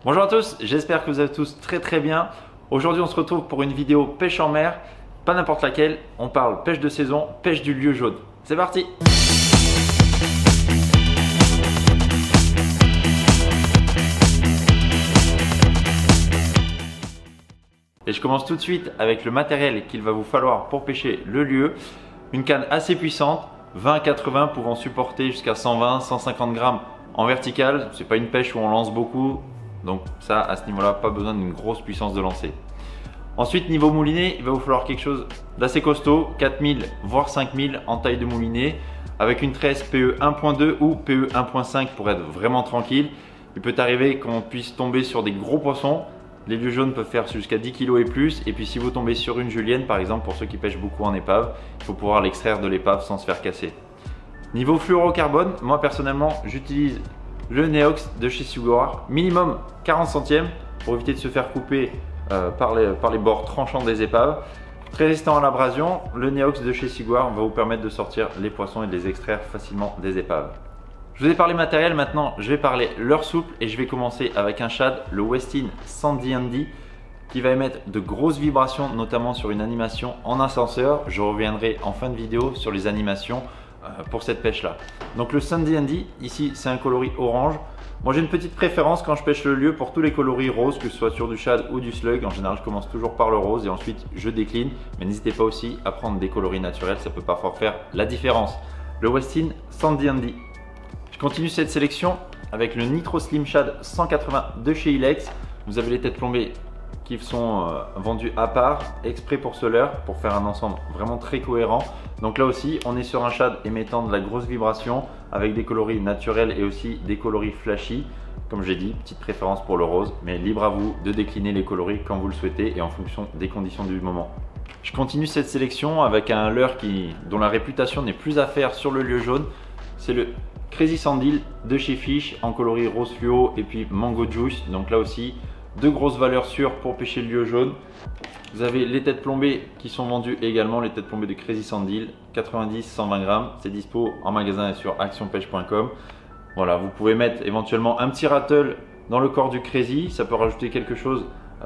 Bonjour à tous, j'espère que vous allez tous très bien. Aujourd'hui on se retrouve pour une vidéo pêche en mer, pas n'importe laquelle, on parle pêche de saison, pêche du lieu jaune. C'est parti! Et je commence tout de suite avec le matériel qu'il va vous falloir pour pêcher le lieu. Une canne assez puissante, 20-80 pouvant supporter jusqu'à 120-150 grammes en vertical. C'est pas une pêche où on lance beaucoup, donc ça à ce niveau là pas besoin d'une grosse puissance de lancer. Ensuite niveau moulinet, il va vous falloir quelque chose d'assez costaud, 4000 voire 5000 en taille de moulinet, avec une tresse PE 1.2 ou PE 1.5 pour être vraiment tranquille. Il peut arriver qu'on puisse tomber sur des gros poissons. Les lieux jaunes peuvent faire jusqu'à 10 kg et plus. Et puis si vous tombez sur une julienne par exemple, pour ceux qui pêchent beaucoup en épave, il faut pouvoir l'extraire de l'épave sans se faire casser. Niveau fluorocarbone, moi personnellement j'utilise le Neox de chez Seaguar, minimum 40 centièmes pour éviter de se faire couper par les bords tranchants des épaves. Très résistant à l'abrasion, le Neox de chez Seaguar va vous permettre de sortir les poissons et de les extraire facilement des épaves. Je vous ai parlé matériel, maintenant je vais parler leurre souple et je vais commencer avec un shad, le Westin Sandy Andy, qui va émettre de grosses vibrations, notamment sur une animation en ascenseur. Je reviendrai en fin de vidéo sur les animations pour cette pêche là. Donc le Sandy Andy, ici c'est un coloris orange. Moi j'ai une petite préférence quand je pêche le lieu pour tous les coloris roses, que ce soit sur du shad ou du slug. En général je commence toujours par le rose et ensuite je décline, mais n'hésitez pas aussi à prendre des coloris naturels, ça peut parfois faire la différence. Le Westin Sandy Andy. Je continue cette sélection avec le Nitro Slim Shad 180 de chez Ilex. Vous avez les têtes plombées qui sont vendues à part, exprès pour ce leurre, pour faire un ensemble vraiment très cohérent. Donc là aussi, on est sur un shad émettant de la grosse vibration avec des coloris naturels et aussi des coloris flashy. Comme j'ai dit, petite préférence pour le rose, mais libre à vous de décliner les coloris quand vous le souhaitez et en fonction des conditions du moment. Je continue cette sélection avec un leurre dont la réputation n'est plus à faire sur le lieu jaune. C'est le Crazy Sandil de chez Fish en coloris rose fluo et puis mango juice. Donc là aussi, de grosses valeurs sûres pour pêcher le lieu jaune. Vous avez les têtes plombées qui sont vendues également, les têtes plombées de Crazy Sandil, 90-120 grammes. C'est dispo en magasin et sur actionpêche.com. Voilà, vous pouvez mettre éventuellement un petit rattle dans le corps du Crazy. Ça peut rajouter quelque chose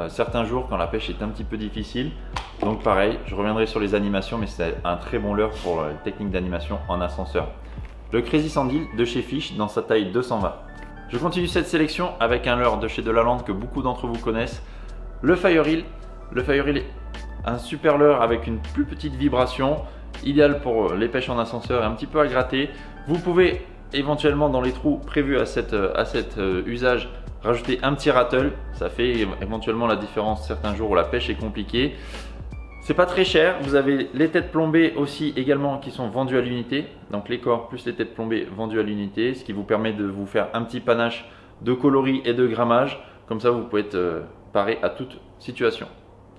certains jours quand la pêche est un petit peu difficile. Donc pareil, je reviendrai sur les animations, mais c'est un très bon leurre pour la technique d'animation en ascenseur. Le Crazy Sandil de chez Fish dans sa taille 220. Je continue cette sélection avec un leurre de chez Delaland que beaucoup d'entre vous connaissent, le Fireel. Le Fireel est un super leurre avec une plus petite vibration, idéal pour les pêches en ascenseur et un petit peu à gratter. Vous pouvez éventuellement dans les trous prévus à cet usage rajouter un petit rattle, ça fait éventuellement la différence certains jours où la pêche est compliquée. C'est pas très cher, vous avez les têtes plombées aussi également qui sont vendues à l'unité. Donc les corps plus les têtes plombées vendues à l'unité, ce qui vous permet de vous faire un petit panache de coloris et de grammage. Comme ça vous pouvez être paré à toute situation.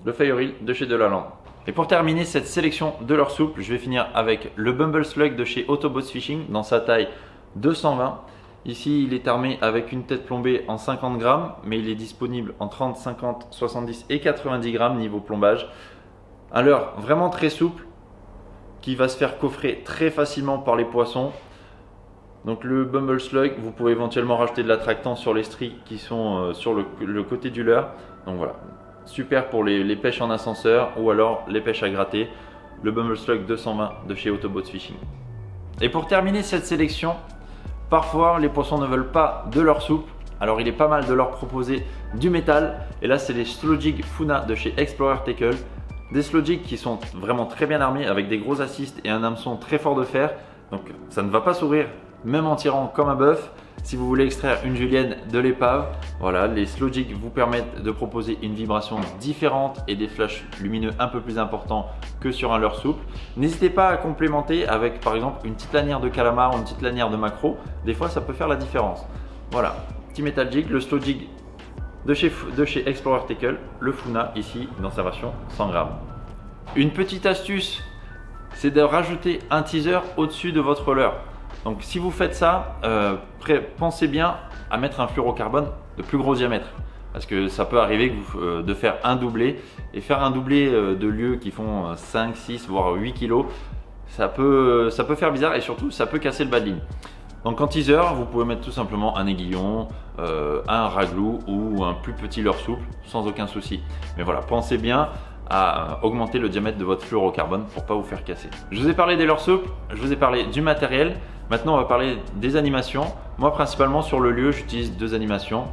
Le Fireel de chez Delaland. Et pour terminer cette sélection de leurre souple, je vais finir avec le Bumble Slug de chez Autobots Fishing dans sa taille 220. Ici il est armé avec une tête plombée en 50 grammes, mais il est disponible en 30, 50, 70 et 90 grammes niveau plombage. Un leurre vraiment très souple qui va se faire coffrer très facilement par les poissons. Donc le Bumble Slug, vous pouvez éventuellement rajouter de l'attractant sur les stries qui sont sur le côté du leurre. Donc voilà, super pour les pêches en ascenseur ou alors les pêches à gratter. Le Bumble Slug 220 de chez Autobots Fishing. Et pour terminer cette sélection, parfois les poissons ne veulent pas de leurre souple. Alors il est pas mal de leur proposer du métal. Et là c'est les Slow Jig Funa de chez Explorer Tackle. Des slow jigs qui sont vraiment très bien armés avec des gros assists et un hameçon très fort de fer. Donc ça ne va pas sourire même en tirant comme un bœuf. Si vous voulez extraire une julienne de l'épave, voilà, les slow jigs vous permettent de proposer une vibration différente et des flashs lumineux un peu plus importants que sur un leurre souple. N'hésitez pas à complémenter avec par exemple une petite lanière de calamar ou une petite lanière de maquereau. Des fois ça peut faire la différence. Voilà, petit metal jig, le slow jig de chez Explorer Tackle, le Funa ici dans sa version 100 grammes. Une petite astuce, c'est de rajouter un teaser au-dessus de votre leurre. Donc si vous faites ça, pensez bien à mettre un fluorocarbone de plus gros diamètre. Parce que ça peut arriver de faire un doublé. Et faire un doublé de lieux qui font 5, 6 voire 8 kg, ça peut faire bizarre et surtout ça peut casser le bas de ligne. Donc en teaser, vous pouvez mettre tout simplement un aiguillon, un raglou ou un plus petit leurre souple sans aucun souci. Mais voilà, pensez bien à augmenter le diamètre de votre fluorocarbone pour pas vous faire casser. Je vous ai parlé des leurres souples, je vous ai parlé du matériel. Maintenant, on va parler des animations. Moi, principalement sur le lieu, j'utilise 2 animations.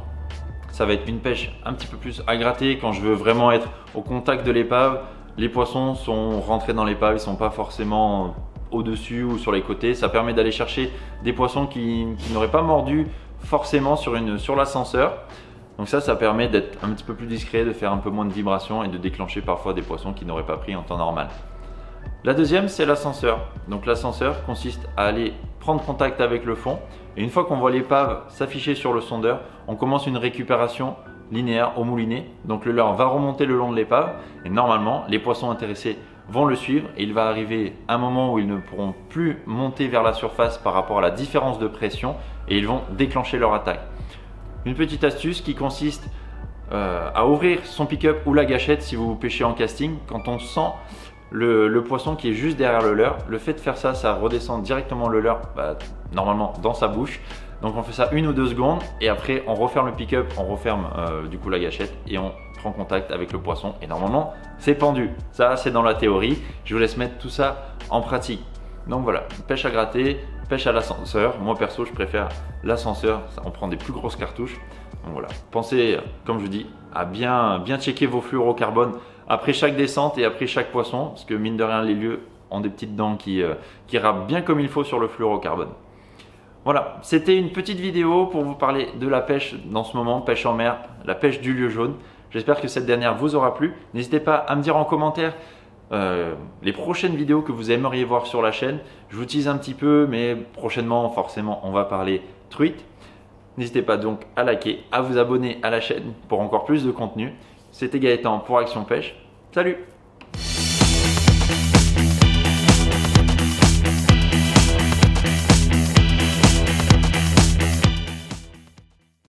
Ça va être une pêche un petit peu plus à gratter quand je veux vraiment être au contact de l'épave. Les poissons sont rentrés dans l'épave, ils ne sont pas forcément au-dessus ou sur les côtés. Ça permet d'aller chercher des poissons qui n'auraient pas mordu forcément sur l'ascenseur. Donc ça permet d'être un petit peu plus discret, de faire un peu moins de vibrations et de déclencher parfois des poissons qui n'auraient pas pris en temps normal. La deuxième, c'est l'ascenseur. Donc l'ascenseur consiste à aller prendre contact avec le fond et une fois qu'on voit l'épave s'afficher sur le sondeur, on commence une récupération linéaire au moulinet. Donc le leurre va remonter le long de l'épave et normalement les poissons intéressés vont le suivre et il va arriver un moment où ils ne pourront plus monter vers la surface par rapport à la différence de pression et ils vont déclencher leur attaque. Une petite astuce qui consiste à ouvrir son pick-up ou la gâchette si vous pêchez en casting. Quand on sent le poisson qui est juste derrière le leurre, le fait de faire ça, ça redescend directement le leurre normalement dans sa bouche. Donc on fait ça 1 ou 2 secondes et après on referme le pick-up, on referme du coup la gâchette et on prend contact avec le poisson et normalement c'est pendu. Ça c'est dans la théorie, je vous laisse mettre tout ça en pratique. Donc voilà, pêche à gratter, pêche à l'ascenseur. Moi perso je préfère l'ascenseur, on prend des plus grosses cartouches. Donc voilà, pensez comme je dis à bien checker vos fluorocarbones après chaque descente et après chaque poisson parce que mine de rien les lieux ont des petites dents qui râpent bien comme il faut sur le fluorocarbone. Voilà, c'était une petite vidéo pour vous parler de la pêche dans ce moment, pêche en mer, la pêche du lieu jaune. J'espère que cette dernière vous aura plu. N'hésitez pas à me dire en commentaire les prochaines vidéos que vous aimeriez voir sur la chaîne. Je vous tease un petit peu, mais prochainement, forcément, on va parler truite. N'hésitez pas donc à liker, à vous abonner à la chaîne pour encore plus de contenu. C'était Gaëtan pour Action Pêche. Salut!